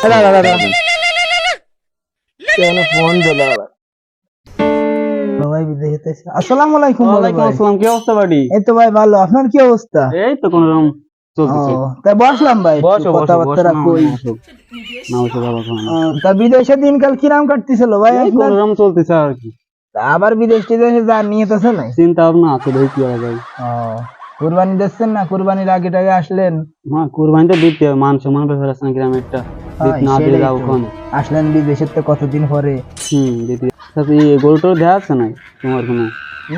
Phone দিল ভাই বিদেশে। আসসালামু আলাইকুম। ওয়ালাইকুম আসসালাম। কি অবস্থা বাড়ি? এই তো ভাই ভালো, আপনার কি অবস্থা? এই তো কোন রকম চলতেছে। তাই বসলাম ভাই, বসো বসো কথাবার্তা কই। না বসো বাবা খাওয়া। তা বিদেশে দিনকাল কিরাম কাটতেছিল ভাই এই কোন আপনার? রকম চলতেছে আর কি। তা আবার বিদেশ টিদেশে যা নিয়ে তো নাই? চিন্তা ভাবনা আছে, দেখি কি করা যায়। কুরবানি দিচ্ছেন না? কুরবানির আগে টাগে আসলেন? হ্যাঁ, কুরবানি তো দিতে হবে, মান সম্মান ব্যাপার আছে না গ্রামে একটা। না দিয়ে যাবো কোন? আসলেন বিদেশের তো কতদিন পরে। দিতে গরুটা দেয়া আছে না তোমার কোনো?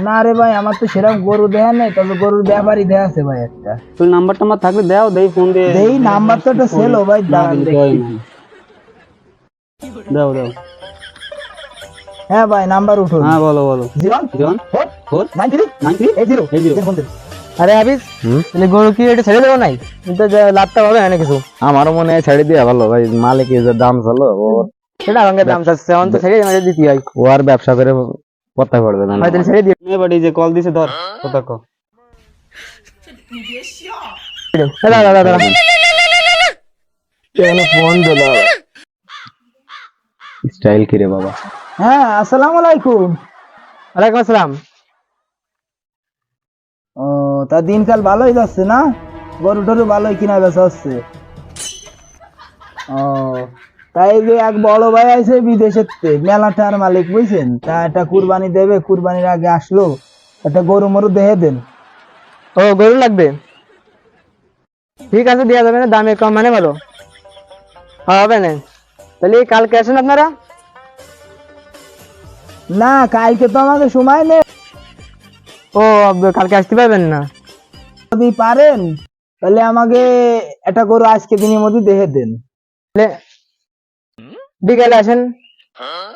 না রে ভাই, আমার তো সেরকম গরু দেয়া নেই, তবে গরুর ব্যাপারই দেয়া আছে ভাই একটা। তুই নাম্বার টাম্বার থাকলে দাও, দেই ফোন দিয়ে। দেই নাম্বার তো একটা ছিল ভাই, দাঁড়ান দেখি। দাও দাও। হ্যাঁ ভাই নাম্বার উঠুন। হ্যাঁ বলো বলো। 014933808। আরে আবিস, তাহলে গরু কি এটা ছেড়ে দেবো নাই? কিন্তু লাভটা হবে না কিছু। আমারও মনে হয় ছেড়ে দিয়া ভালো ভাই, মালিক যে দাম চলো ওর সেটা আমাকে দাম চাচ্ছে, এখন তো ছেড়ে আমাদের দিতে হয়। ও আর ব্যবসা করে পড়তে পারবে না। হয়তো ছেড়ে দিয়ে নে বাড়ি যে কল দিছে ধর, কথা কও। ফোন দিল। স্টাইল কি রে বাবা? হ্যাঁ আসসালামু আলাইকুম। ওয়ালাইকুম আসসালাম। তা দিনকাল ভালোই যাচ্ছে না? গরু টরু ভালোই কিনা বেচা হচ্ছে? তাই যে এক বড় ভাই আছে বিদেশের মেলাটার মালিক, বুঝছেন? তা একটা কুরবানি দেবে, কুরবানির আগে আসলো, একটা গরু মরু দেহে দেন। ও গরু লাগবে, ঠিক আছে দেওয়া যাবে না, দামে কম মানে বলো। হবে না, তাহলে কালকে আসেন আপনারা। না কালকে তো আমাকে সময় নেই। ও কালকে আসতে পারবেন না? যদি পারেন তাহলে আমাকে একটা গরু আজকে দিনের মধ্যে দেহে দেন। তাহলে বিকালে আসেন,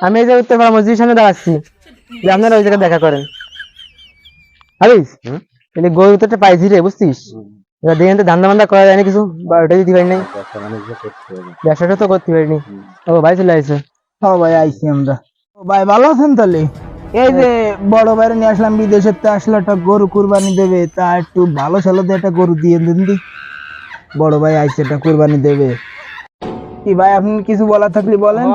আমি এই যে উত্তরপাড়া মসজিদের সামনে দাঁড়াচ্ছি, যে আপনারা ওই জায়গায় দেখা করেন। হাবিস, তাহলে গরু তো একটা পাইছি রে, বুঝছিস? এবার দেখেন তো ধান্দা বান্দা করা যায় না কিছু, বা ওটাই দিতে পারি নাই, ব্যবসাটা তো করতে পারিনি। ও ভাই চলে আসছে। হ্যাঁ ভাই আইছি আমরা। ভাই ভালো আছেন তাহলে? এই যে বড় ভাইরে নিয়ে আসলাম বিদেশের, তো আসলে একটা গরু কুরবানি দেবে, তা একটু ভালো সালো দিয়ে একটা গরু দিয়ে দেন দি। বড় ভাই আইছে একটা কুরবানি দেবে। কি ভাই আপনি কিছু বলার থাকলে বলেন।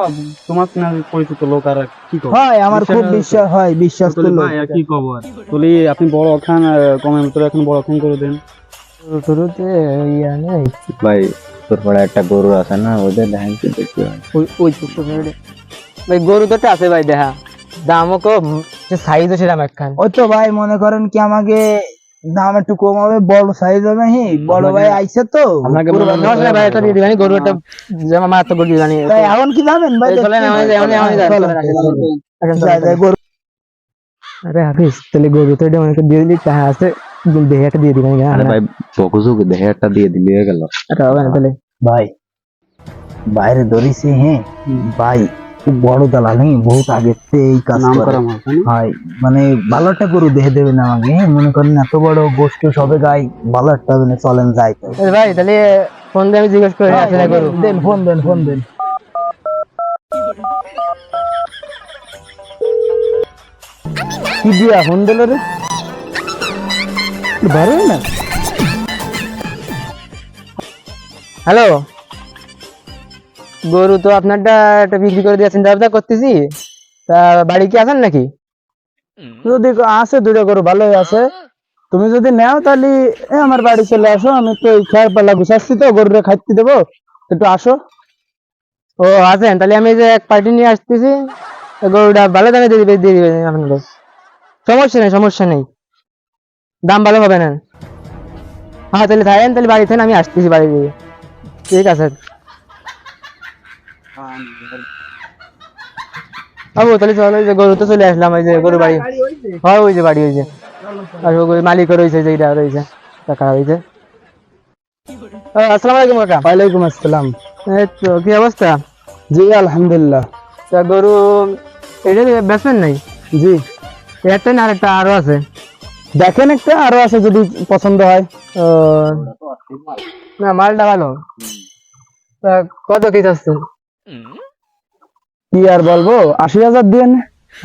তোমার না পরিচিত লোক আর কি কব? হয় আমার খুব বিশ্বাস হয়, বিশ্বাস তো লোক। ভাই আর কি কব আর? তুলি আপনি বড় খান, কমের ভিতরে এখন বড় খান করে দেন। শুরুতে ইয়া নেই ভাই তোর পরে একটা গরু আছে না, ওদের দেখেন কি দেখতে হয়। ওই ছোট্ট ভাই গরু তো আছে ভাই, দেখা দামও কম, সাইজও সেরকম একখান। ওই তো ভাই মনে করেন কি আমাকে দাম একটু কম হবে, বড় সাইজ হবে। হ্যাঁ বড় ভাই আইছে তো আপনাকে ভাই একটা দিয়ে দিবানি, গরু একটা যেমন আমার তো গরু দিবানি। তাই এখন কি যাবেন ভাই? গরু আরে হাফিজ, তাহলে গরু তো এটা অনেকে দিয়ে দিলি, টাকা আছে দেখে একটা দিয়ে দিবানি। আরে ভাই বকুজুক দেখে একটা দিয়ে দিলি হয়ে গেল। এটা হবে না তাহলে ভাই বাইরে ধরিছি। হ্যাঁ ভাই খুব বড় দালাল, হ্যাঁ বহুত আগে এই কাজ নাম করে। করা মাল হয় মানে ভালো একটা গরু দেখে দেবেন আমাকে। হ্যাঁ মনে করেন এত বড় গোষ্ঠী সবে গাই, ভালো একটা হবে না, চলেন যাই। ভাই তাহলে ফোন দিয়ে আমি জিজ্ঞেস করে আসি না গরু। দেন ফোন দেন, ফোন দেন। কি দিয়া ফোন দিল রে? বারে না। হ্যালো, গরু তো আপনারটা একটা বিক্রি করে দিয়ে চিন্তা ভাবনা করতেছি, তা বাড়ি কি আছেন নাকি? যদি আছে দুটো গরু ভালোই আছে, তুমি যদি নাও তাহলে আমার বাড়ি চলে আসো। আমি তো এই খেয়ার পাল্লা গুছাচ্ছি তো, গরুরে খাইতে দেবো, একটু আসো। ও আছেন, তাহলে আমি যে এক পার্টি নিয়ে আসতেছি, গরুটা ভালো দামে দিয়ে দিবে আপনাদের। সমস্যা নেই, সমস্যা নেই, দাম ভালো হবে না। হ্যাঁ তাহলে থাকেন, তাহলে বাড়ি থাকেন, আমি আসতেছি বাড়ি দিয়ে। ঠিক আছে বাবু, তাহলে চলো, ওই যে গরু তো চলে আসলাম, ওই যে গরু বাড়ি। হয় ওই যে বাড়ি, ওই যে আর মালিক রয়েছে, যেটা রয়েছে টাকা রয়েছে। আসসালামু আলাইকুম কাকা। ওয়ালাইকুম আসসালাম। এই তো কি অবস্থা? জি আলহামদুলিল্লাহ। তা গরু এটা বেচবেন নাই? জি একটা না আরেকটা আরো আছে? দেখেন একটা আরো আছে যদি পছন্দ হয়। ও না, মালটা ভালো। তা কত কি চাচ্ছেন? কি আর বলবো, 80,000 দিয়েন।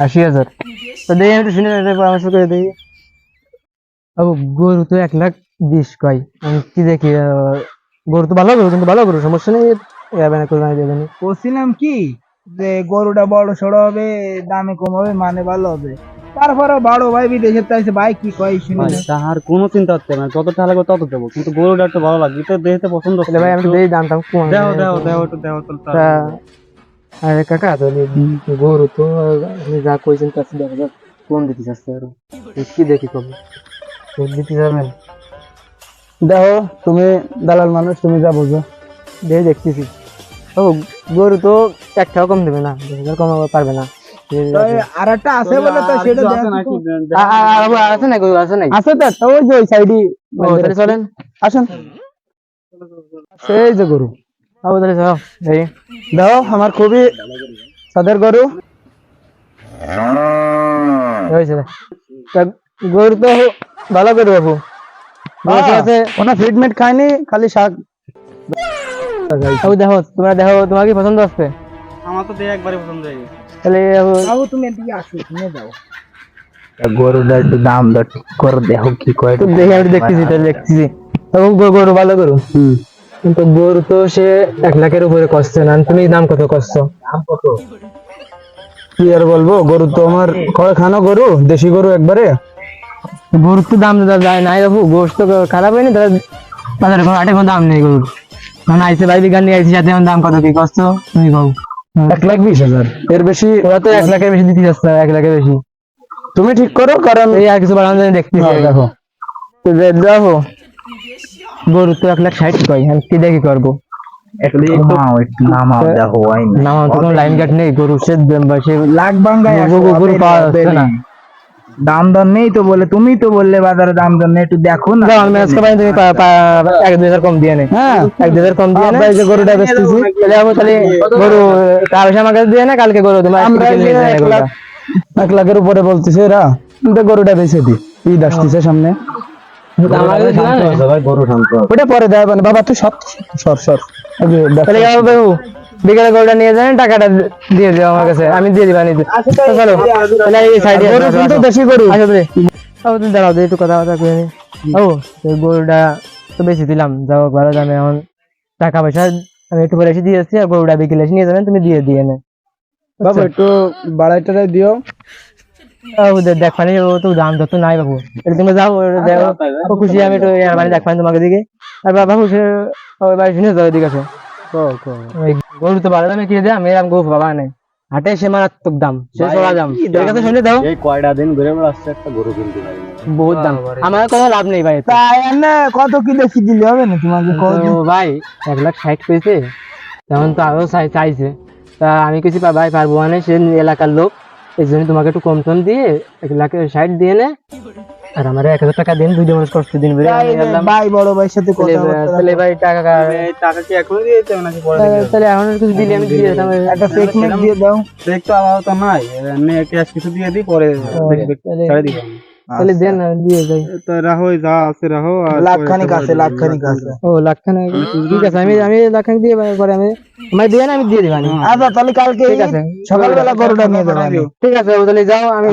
80,000? তো দেখি আমি একটু শুনে পরামর্শ করে দেখি। বাবু গরু তো 1,20,000 কয়, আমি কি দেখি, গরু তো ভালো গরু, কিন্তু ভালো গরু, সমস্যা নেই, যাবে না, কোরবানি দেবে না। বলছিলাম কি যে গরুটা বড় সড়ো হবে, দামে কম হবে, মানে ভালো হবে। তারপরে বড় ভাই বিদেশের চাইছে, ভাই কি কয় শুনি ভাই না। তাহার কোনো চিন্তা হচ্ছে না, যত টাকা লাগবে তত দেবো, কিন্তু গরুটা একটু ভালো লাগবে, তো দেখতে পছন্দ তাহলে ভাই আমি তো এই দামটা কম দেও দেও দেও একটু দেও তো আরে কাকা তাহলে গরু তো আপনি যা কইছেন তার দেখা যাক কম দিতে চাচ্ছে আরো কি দেখি কবে দিতে যাবেন। দেখো তুমি দালাল মানুষ, তুমি যা বুঝো। দেখতেছি ও গরু তো একটাও কম দেবে না, 20,000 কমাতে পারবে না। আর একটা আছে বলে তো সেটা আছে নাকি? আছে না গরু আছে নাই? আছে তো একটা, ওই যে ওই সাইডে। ও তাহলে চলেন, আসুন, সেই যে গরু ও তাহলে চলো এই দাও, আমার খুবই সাদের গরু। হয়েছে তা গরু তো ভালো গরু বাবু, আছে ওনা ফিটমেট খায়নি, খালি শাক। বাবু দেখো, তোমরা দেখো তোমার কি পছন্দ আছে? আমার তো দেখ একবারে পছন্দ হয়ে গেছে। তাহলে বাবু তুমি এদিকে আসো, তুমি যাও। গরুটা একটু দাম দর ঠিক করে দেখো কি কয়। তো দেখি আমি দেখতেছি, তাহলে দেখতেছি গরু ভালো গরু, কিন্তু গরু তো সে 1 লাখের উপরে কষ্ট না, তুমি দাম কত কষ্ট? দাম কত কি আর বলবো, গরু তো আমার কয় খানো গরু, দেশি গরু একবারে। গরুর তো দাম যায় নাই বাবু, গোস্ত তো খারাপ হয়নি, তাহলে বাজারে কোনো হাটে কোনো দাম নেই গরুর। কারণ আইসে ভাই বিজ্ঞান নিয়ে আইসি, সাথে এখন দাম কত কি কষ্ট তুমি কও। 1,20,000 এর বেশি। ওরা তো 1 লাখের বেশি দিতে যাচ্ছে, 1 লাখের বেশি। তুমি ঠিক করো, কারণ এই আর কিছু বাড়ানো যায় দেখতেছি। দেখো তো দেখো গরু তো 1,60,000 কয়, আমি কি দেখি করবো নামাও, দেখো না, আমার তো কোনো লাইন কাট নেই, গরু সে লাখ ভাঙ্গায় গরু পাওয়া যাচ্ছে না। দাম দর নেই তো বলে, তুমি তো বললে বাজারে দাম দর নেই, একটু দেখো না। যাও, আমি আজকে পাই তুমি 1-2,000 কম দিয়ে নে। হ্যাঁ 1-2,000 কম দিয়ে নে, এই যে গরুটা বেচতেছি, তাহলে যাবো, তাহলে গরু কাল আমার কাছে দিয়ে না, কালকে গরু তোমার আমরা থেকে নিয়ে যাবে গরুটা। 1 লাখের উপরে বলতেছে এরা, কিন্তু গরুটা বেচে দি, ঈদ আসতেছে সামনে। আমার কাছে দিবা না? গরু শান্ত ওটা পরে দেয় মানে, বাবা তুই সর সর সর। এই যে দেখো। তাহলে যাবো বাবু, বিকেলে গরুটা নিয়ে যান, টাকাটা দিয়ে দিও আমার কাছে, আমি দিয়ে দিবা নিতে। তো চলো তাহলে এই সাইডে গরু কিন্তু দেশি গরু। আসো তুমি। তুমি দাঁড়াও, একটু কথা কই নি। ও তো গরুটা তো বেশি দিলাম, যাও ভালো দামে। এখন টাকা পয়সা আমি একটু পরে এসে দিয়ে যাচ্ছি, আর গরুটা বিকেলে এসে নিয়ে যাবেন, তুমি দিয়ে নে। বাবা একটু বাড়াই টাড়াই দিও। দেখবানি, ও তো দাম যত নাই বাবু, এটা তুমি যাও দেখো, ও খুশি, আমি একটু মানে দেখবানি তোমাকে দিকে। আর বাবু ওই বাড়ি শুনে যাও, এদিকে আসো। ওই গরু তো ভালো দামে কিনে দেয়, আমি এরকম গরু বাবা নাই, হাটে সে মারাত্মক দাম, সে চড়া দাম। এর কাছে শুনে দাও, এই কয়টা দিন ঘুরে বেড়াচ্ছে, একটা গরু কিনতে পারি না। বহুত দাম, আমার কোনো লাভ নেই ভাই এতে। তাই না, কত কি বেশি দিলে হবে না তোমাকে? তো ভাই 1,60,000 পেয়েছে, তেমন তো আরো চাইছে, তা আমি কিছু ভাই পারবো মানে, সে এলাকার লোক, এই জন্য তোমাকে একটু কম টম দিয়ে 1,60,000 দিয়ে নে, আর আমার 1,000 টাকা দিন, 2 মানুষ কষ্ট দিন বেড়ে ভাই বড় ভাইয়ের সাথে কথা তাহলে ভাই টাকা টাকা কি এখনই দিয়ে দিতে হবে নাকি পরে দিতে তাহলে এখন কিছু দিলে আমি দিয়ে দিতাম। একটা চেকমেট দিয়ে দাও। দেখ তো আপাতত নাই, এমনি ক্যাশ কিছু দিয়ে দিই, পরে দেখবে ছেড়ে দিবে। তাহলে দেন না, দিয়ে যাই। তো রাহো, যা আছে রাহো, আর লাখখানিক আছে, লাখখানিক আছে। ও লাখখানেক, ঠিক আছে, আমি লাখখানেক দিয়ে পরে আমি আমায় দিয়ে না, আমি দিয়ে দিবানি। আচ্ছা তাহলে কালকে ঠিক আছে, সকালবেলা গরুটা নিয়ে যাবো। ঠিক আছে, তাহলে যাও, আমি